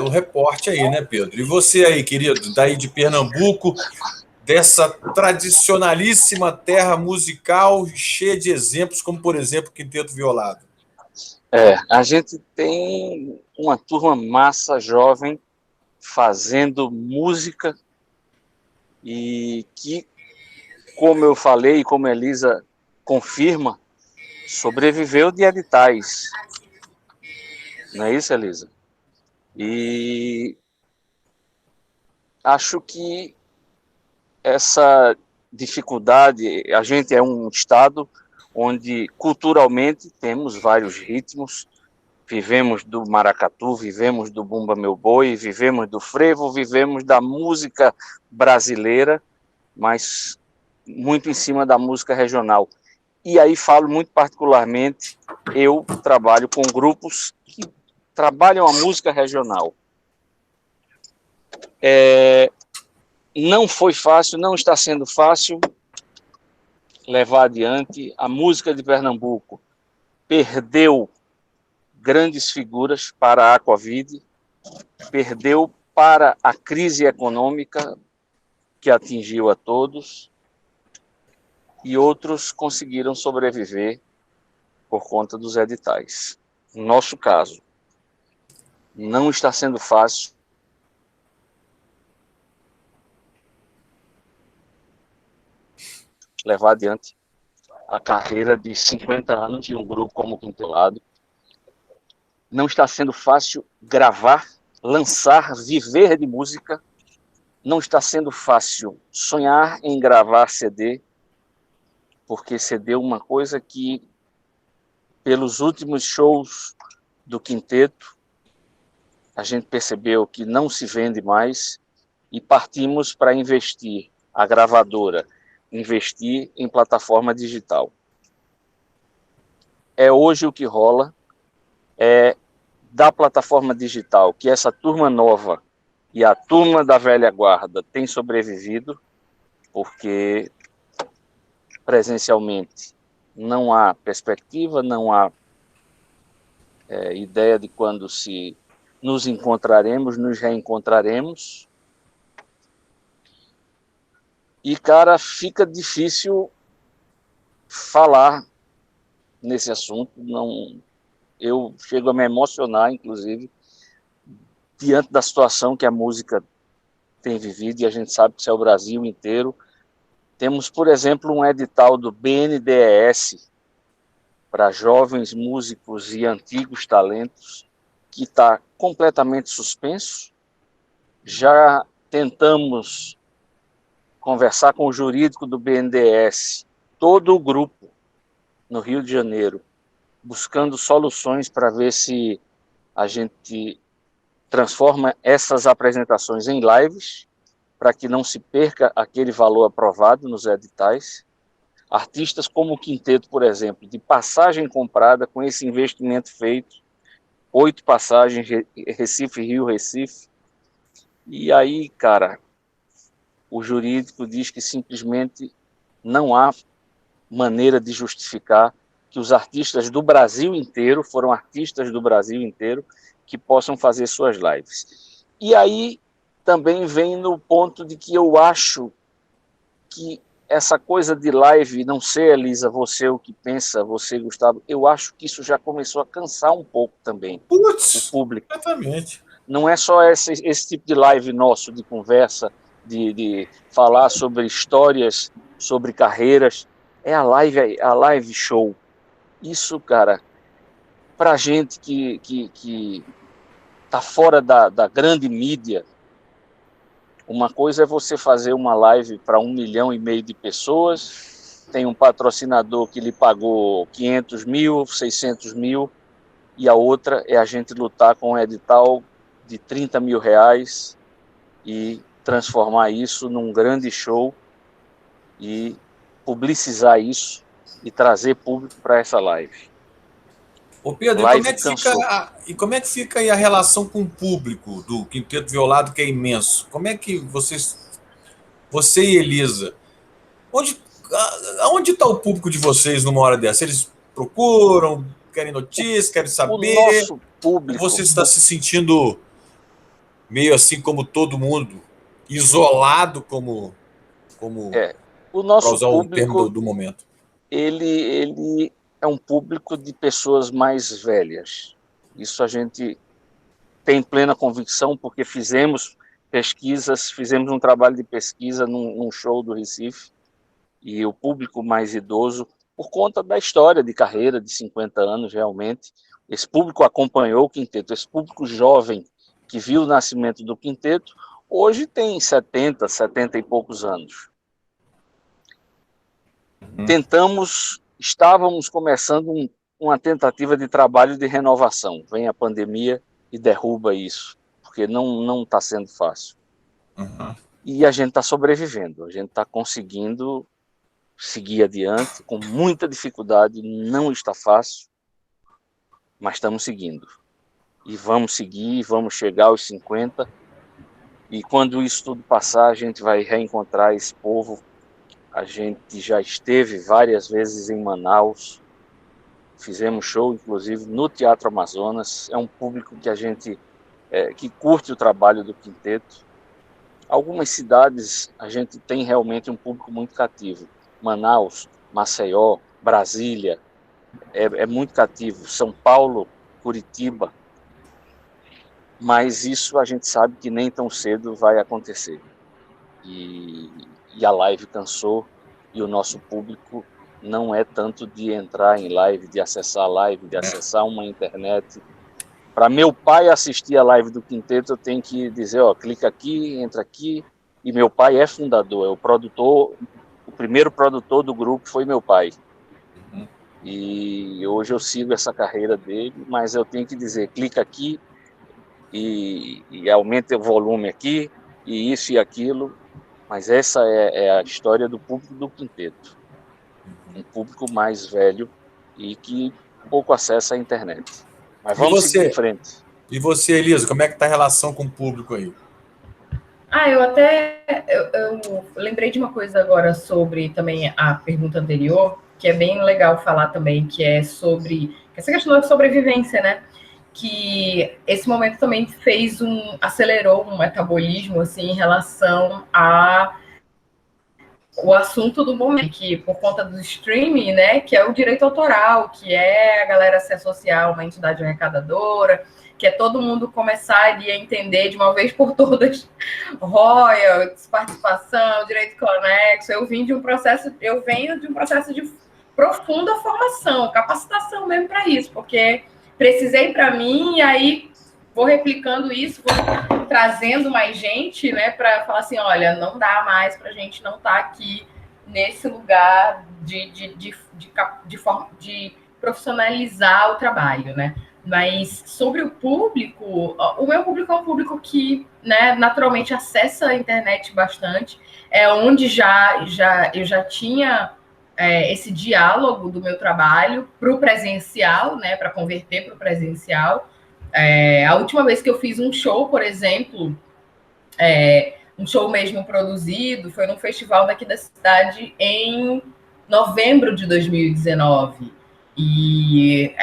reporte aí, né, Pedro? E você aí, querido, daí de Pernambuco, dessa tradicionalíssima terra musical cheia de exemplos, como, por exemplo, o Quinteto Violado. A gente tem uma turma massa jovem fazendo música e que, como eu falei e como a Elisa confirma, sobreviveu de editais. Não é isso, Elisa? E acho que essa dificuldade, a gente é um estado onde culturalmente temos vários ritmos, vivemos do maracatu, vivemos do bumba meu boi, vivemos do frevo, vivemos da música brasileira, mas muito em cima da música regional. E aí falo muito particularmente, eu trabalho com grupos que trabalham a música regional. Não foi fácil, não está sendo fácil levar adiante. A música de Pernambuco perdeu grandes figuras para a Aquavide, perdeu para a crise econômica que atingiu a todos, e outros conseguiram sobreviver por conta dos editais. No nosso caso, não está sendo fácil. Levar adiante a carreira de 50 anos de um grupo como o Quintelado. Não está sendo fácil gravar, lançar, viver de música. Não está sendo fácil sonhar em gravar CD, porque CD é uma coisa que, pelos últimos shows do Quinteto, a gente percebeu que não se vende mais e partimos para investir, a gravadora, investir em plataforma digital. Hoje o que rola é da plataforma digital, que essa turma nova e a turma da velha guarda tem sobrevivido, porque presencialmente não há perspectiva, não há ideia de quando se nos encontraremos, nos reencontraremos. E, cara, fica difícil falar nesse assunto. Eu chego a me emocionar, inclusive, diante da situação que a música tem vivido, e a gente sabe que isso é o Brasil inteiro. Temos, por exemplo, um edital do BNDES para jovens músicos e antigos talentos, que está completamente suspenso. Já tentamos conversar com o jurídico do BNDES, todo o grupo no Rio de Janeiro, buscando soluções para ver se a gente transforma essas apresentações em lives, para que não se perca aquele valor aprovado nos editais. Artistas como o Quinteto, por exemplo, de passagem comprada com esse investimento feito, 8 passagens, Recife, Rio, Recife. E aí, cara, o jurídico diz que simplesmente não há maneira de justificar que os artistas do Brasil inteiro, foram artistas do Brasil inteiro, que possam fazer suas lives. E aí também vem no ponto de que eu acho que essa coisa de live, não sei, Elisa, você o que pensa, você, Gustavo, eu acho que isso já começou a cansar um pouco também o público. Exatamente. Não é só esse tipo de live nosso, de conversa, de falar sobre histórias, sobre carreiras, é a live show. Isso, cara, pra gente que tá fora da grande mídia, uma coisa é você fazer uma live para 1,5 milhão de pessoas, tem um patrocinador que lhe pagou 500 mil, 600 mil, e a outra é a gente lutar com um edital de 30 mil reais e transformar isso num grande show e publicizar isso e trazer público para essa live. Ô Pedro, como é que fica aí a relação com o público do Quinteto Violado, que é imenso? Como é que você e Elisa, aonde está o público de vocês numa hora dessa? Eles procuram, querem notícias, querem saber? O nosso público... Você está se sentindo meio assim como todo mundo, isolado como o nosso para usar público, o termo do momento? Ele é um público de pessoas mais velhas. Isso a gente tem plena convicção, porque fizemos pesquisas, fizemos um trabalho de pesquisa num show do Recife, e o público mais idoso, por conta da história de carreira de 50 anos, realmente, esse público acompanhou o Quinteto, esse público jovem que viu o nascimento do Quinteto, hoje tem 70 e poucos anos. Estávamos começando uma tentativa de trabalho de renovação. Vem a pandemia e derruba isso, porque não está sendo fácil. E a gente está sobrevivendo, a gente está conseguindo seguir adiante com muita dificuldade, não está fácil, mas estamos seguindo. E vamos seguir, vamos chegar aos 50, e quando isso tudo passar, a gente vai reencontrar esse povo. A gente já esteve várias vezes em Manaus, fizemos show, inclusive, no Teatro Amazonas. É um público que a gente que curte o trabalho do Quinteto. Algumas cidades a gente tem realmente um público muito cativo. Manaus, Maceió, Brasília, é muito cativo. São Paulo, Curitiba. Mas isso a gente sabe que nem tão cedo vai acontecer. E a live cansou, e o nosso público não é tanto de entrar em live, de acessar a live, de acessar uma internet. Para meu pai assistir a live do Quinteto, eu tenho que dizer, clica aqui, entra aqui, e meu pai é fundador, é o produtor, o primeiro produtor do grupo foi meu pai. E hoje eu sigo essa carreira dele, mas eu tenho que dizer, clica aqui, e aumenta o volume aqui, e isso e aquilo. Mas essa é a história do público do Quinteto. Um público mais velho e que pouco acessa a internet. Mas vamos seguir em frente. E você, Elisa, como é que está a relação com o público aí? Eu lembrei de uma coisa agora sobre também a pergunta anterior, que é bem legal falar também, que é sobre essa questão da sobrevivência, né? Que esse momento também acelerou um metabolismo assim em relação o assunto do momento, que por conta do streaming, né, que é o direito autoral, que é a galera se associar a uma entidade arrecadadora, que é todo mundo começar ali a entender de uma vez por todas royalties, participação, direito conexo. Eu venho de um processo de profunda formação, capacitação mesmo para isso, porque precisei para mim, e aí vou replicando isso, trazendo mais gente, né, para falar assim, olha, não dá mais para a gente não estar aqui nesse lugar de profissionalizar o trabalho, né? Mas sobre o público, o meu público é um público que, né, naturalmente acessa a internet bastante, é onde eu já tinha esse diálogo do meu trabalho para o presencial, né, para converter para o presencial. A última vez que eu fiz um show, por exemplo, um show mesmo produzido, foi num festival daqui da cidade em novembro de 2019. E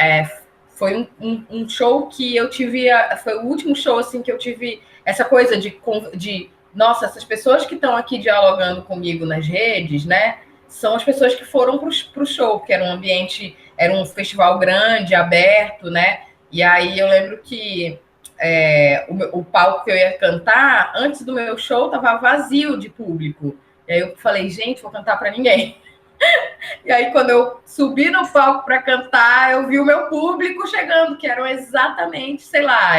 foi um show que eu tive, foi o último show assim que eu tive essa coisa de nossa, essas pessoas que estão aqui dialogando comigo nas redes, né, são as pessoas que foram para o show, que era um ambiente, era um festival grande, aberto, né, e aí eu lembro que o palco que eu ia cantar, antes do meu show, estava vazio de público. E aí eu falei, gente, vou cantar para ninguém. E aí, quando eu subi no palco para cantar, eu vi o meu público chegando, que eram exatamente, sei lá,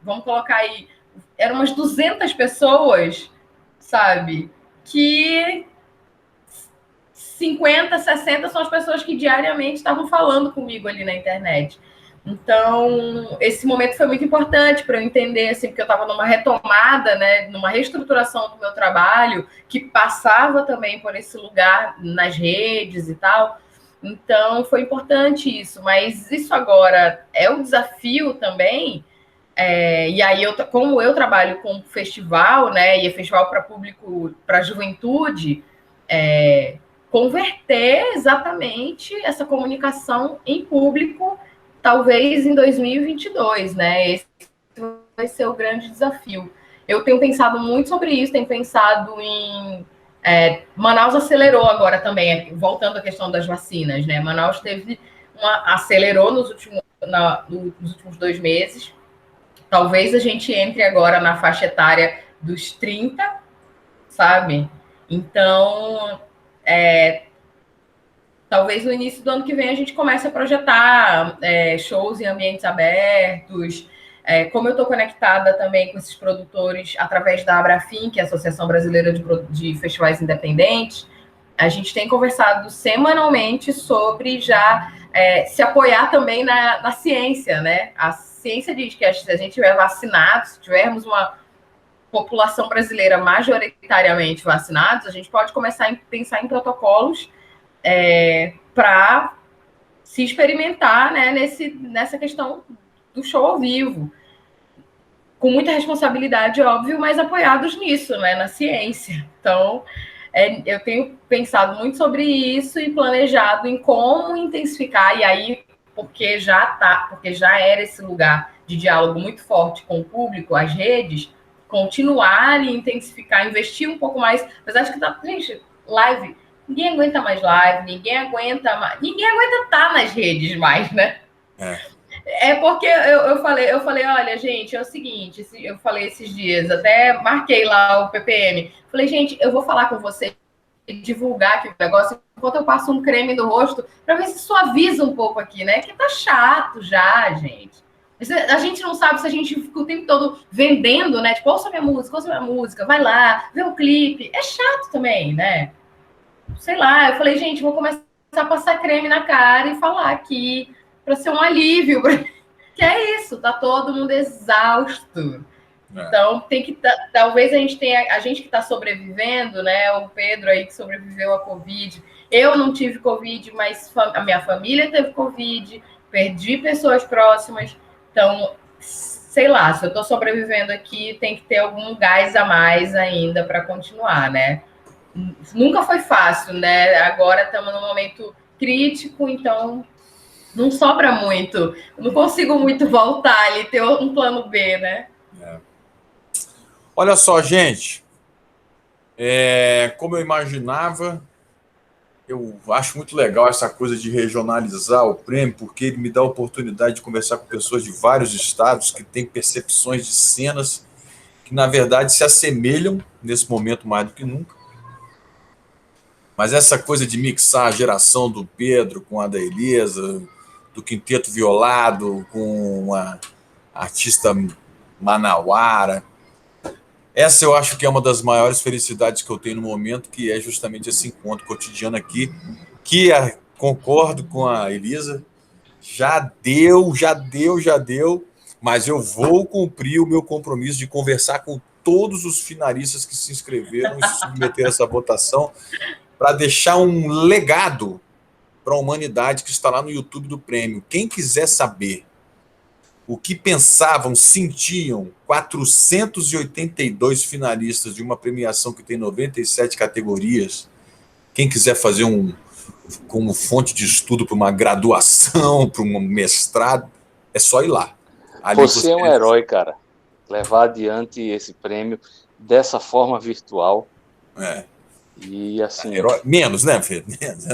vamos colocar aí, eram umas 200 pessoas, sabe? Que 50, 60 são as pessoas que diariamente estavam falando comigo ali na internet. Então, esse momento foi muito importante para eu entender, assim, porque eu estava numa retomada, né, numa reestruturação do meu trabalho, que passava também por esse lugar nas redes e tal. Então, foi importante isso. Mas isso agora é um desafio também. E aí, como eu trabalho com festival, né, e é festival para público, para juventude, converter exatamente essa comunicação em público, talvez em 2022, né? Esse vai ser o grande desafio. Eu tenho pensado muito sobre isso, tenho pensado em... Manaus acelerou agora também, voltando à questão das vacinas, né? Manaus acelerou nos últimos 2 meses. Talvez a gente entre agora na faixa etária dos 30, sabe? Então, talvez no início do ano que vem a gente comece a projetar shows em ambientes abertos. Como eu estou conectada também com esses produtores através da Abrafim, que é a Associação Brasileira de Festivais Independentes, a gente tem conversado semanalmente sobre já se apoiar também na ciência, né? A ciência diz que se a gente estiver vacinado, se tivermos uma população brasileira majoritariamente vacinados, a gente pode começar a pensar em protocolos para se experimentar, né, nessa questão do show ao vivo. Com muita responsabilidade, óbvio, mas apoiados nisso, né, na ciência. Então, eu tenho pensado muito sobre isso e planejado em como intensificar, e aí, porque já era esse lugar de diálogo muito forte com o público, as redes, continuar e intensificar, investir um pouco mais. Mas acho que gente, live, ninguém aguenta mais live, ninguém aguenta estar nas redes mais, né? Porque eu falei, olha, gente, é o seguinte, eu falei esses dias, até marquei lá o PPM, falei, gente, eu vou falar com você e divulgar aqui o negócio enquanto eu passo um creme no rosto, para ver se suaviza um pouco aqui, né? Que tá chato já, gente. A gente não sabe se a gente fica o tempo todo vendendo, né? Tipo, ouça minha música, vai lá, vê o clipe. É chato também, né? Sei lá, eu falei, gente, vou começar a passar creme na cara e falar aqui para ser um alívio. Que é isso, tá todo mundo exausto. Então, tem que talvez a gente que está sobrevivendo, né? O Pedro aí que sobreviveu à Covid. Eu não tive Covid, mas a minha família teve Covid, perdi pessoas próximas. Então, sei lá, se eu estou sobrevivendo aqui, tem que ter algum gás a mais ainda para continuar, né? Nunca foi fácil, né? Agora estamos num momento crítico, então não sobra muito. Não consigo muito voltar ali, ter um plano B, né? Olha só, gente. Como eu imaginava, eu acho muito legal essa coisa de regionalizar o prêmio, porque ele me dá a oportunidade de conversar com pessoas de vários estados que têm percepções de cenas que, na verdade, se assemelham nesse momento mais do que nunca. Mas essa coisa de mixar a geração do Pedro com a da Elisa, do Quinteto Violado com a artista manauara, Essa eu acho que é uma das maiores felicidades que eu tenho no momento, que é justamente esse encontro cotidiano aqui, que concordo com a Elisa, já deu, mas eu vou cumprir o meu compromisso de conversar com todos os finalistas que se inscreveram e se submeteram a essa votação para deixar um legado para a humanidade que está lá no YouTube do prêmio. Quem quiser saber o que pensavam, sentiam 482 finalistas de uma premiação que tem 97 categorias, quem quiser fazer como fonte de estudo para uma graduação, para um mestrado, é só ir lá. Ali você é um herói, cara. Levar adiante esse prêmio dessa forma virtual. É. E assim. Herói... Menos, né, Fê? Menos.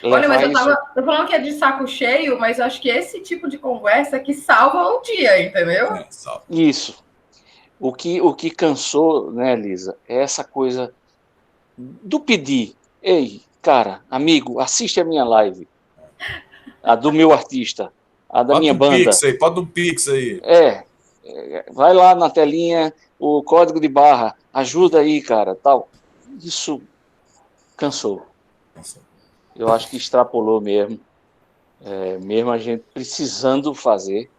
Olha, mas tô falando que é de saco cheio, mas eu acho que esse tipo de conversa é que salva um dia, entendeu? Salva. Isso. O que cansou, né, Lisa, é essa coisa do pedir. Ei, cara, amigo, assiste a minha live. A do meu artista. A da minha banda. Pode um pix aí. Vai lá na telinha, o código de barra, ajuda aí, cara, tal. Isso cansou. Eu acho que extrapolou mesmo. Mesmo a gente precisando fazer,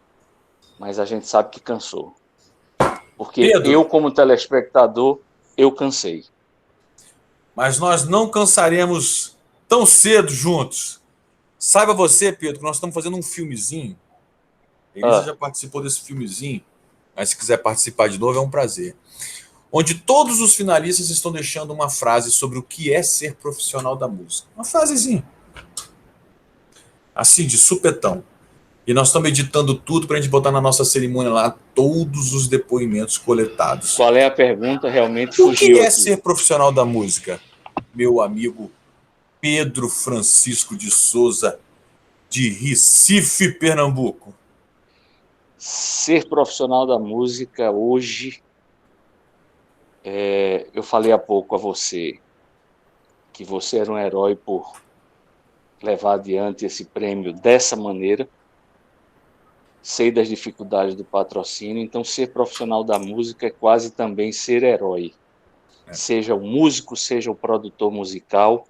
mas a gente sabe que cansou. Porque Pedro, eu, como telespectador, eu cansei. Mas nós não cansaremos tão cedo juntos. Saiba você, Pedro, que nós estamos fazendo um filmezinho. Elisa já participou desse filmezinho, mas se quiser participar de novo, é um prazer. Onde todos os finalistas estão deixando uma frase sobre o que é ser profissional da música. Uma frasezinha. Assim, de supetão. E nós estamos editando tudo para a gente botar na nossa cerimônia lá todos os depoimentos coletados. Qual é a pergunta? Realmente fugiu. O que é ser profissional da música? Meu amigo Pedro Francisco de Souza, de Recife, Pernambuco. Ser profissional da música hoje, eu falei há pouco a você que você era um herói por levar adiante esse prêmio dessa maneira. Sei das dificuldades do patrocínio, então ser profissional da música é quase também ser herói. Seja o músico, seja o produtor musical,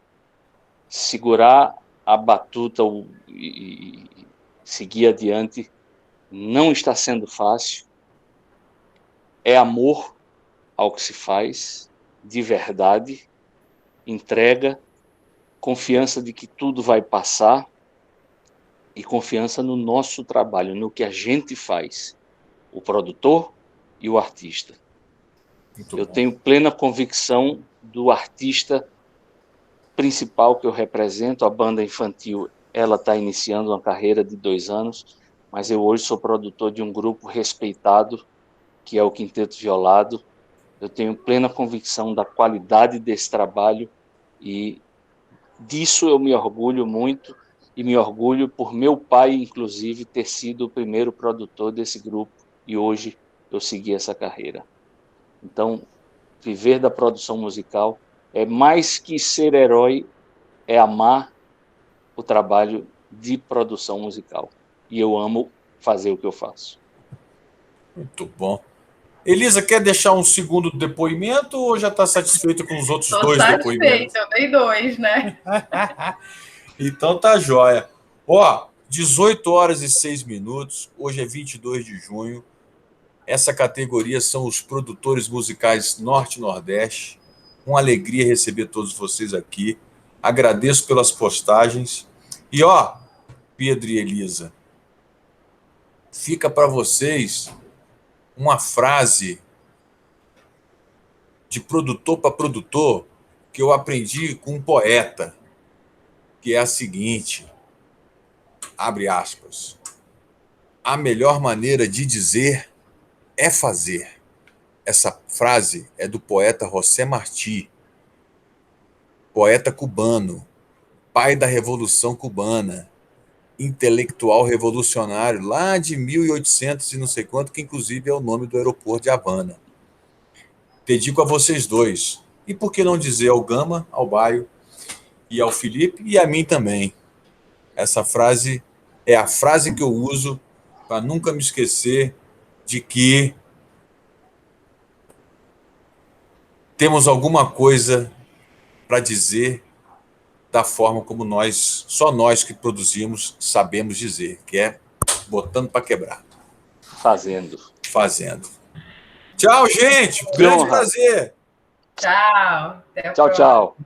segurar a batuta e seguir adiante não está sendo fácil. É amor ao que se faz, de verdade, entrega, confiança de que tudo vai passar e confiança no nosso trabalho, no que a gente faz, o produtor e o artista. Eu tenho plena convicção do artista principal que eu represento, a banda infantil. Ela está iniciando uma carreira de 2 anos, mas eu hoje sou produtor de um grupo respeitado, que é o Quinteto Violado. Eu tenho plena convicção da qualidade desse trabalho e disso eu me orgulho muito, e me orgulho por meu pai, inclusive, ter sido o primeiro produtor desse grupo e hoje eu segui essa carreira. Então, viver da produção musical é mais que ser herói, é amar o trabalho de produção musical. E eu amo fazer o que eu faço. Muito bom. Elisa, quer deixar um segundo depoimento ou já está satisfeito com os outros 2 depoimentos? Eu dei 2, né? Então tá jóia. 18h06. Hoje é 22 de junho. Essa categoria são os produtores musicais Norte e Nordeste. Uma alegria receber todos vocês aqui. Agradeço pelas postagens. E Pedro e Elisa, fica para vocês uma frase de produtor para produtor que eu aprendi com um poeta, que é a seguinte, abre aspas, a melhor maneira de dizer é fazer. Essa frase é do poeta José Martí, poeta cubano, pai da Revolução Cubana, intelectual revolucionário lá de 1800 e não sei quanto, que inclusive é o nome do aeroporto de Havana. Dedico a vocês 2. E por que não dizer ao Gama, ao Baio e ao Felipe e a mim também. Essa frase é a frase que eu uso para nunca me esquecer de que temos alguma coisa para dizer da forma como só nós que produzimos, sabemos dizer, que é botando para quebrar. Fazendo. Tchau, gente. Grande prazer. Tchau. Até a Tchau, próxima. tchau.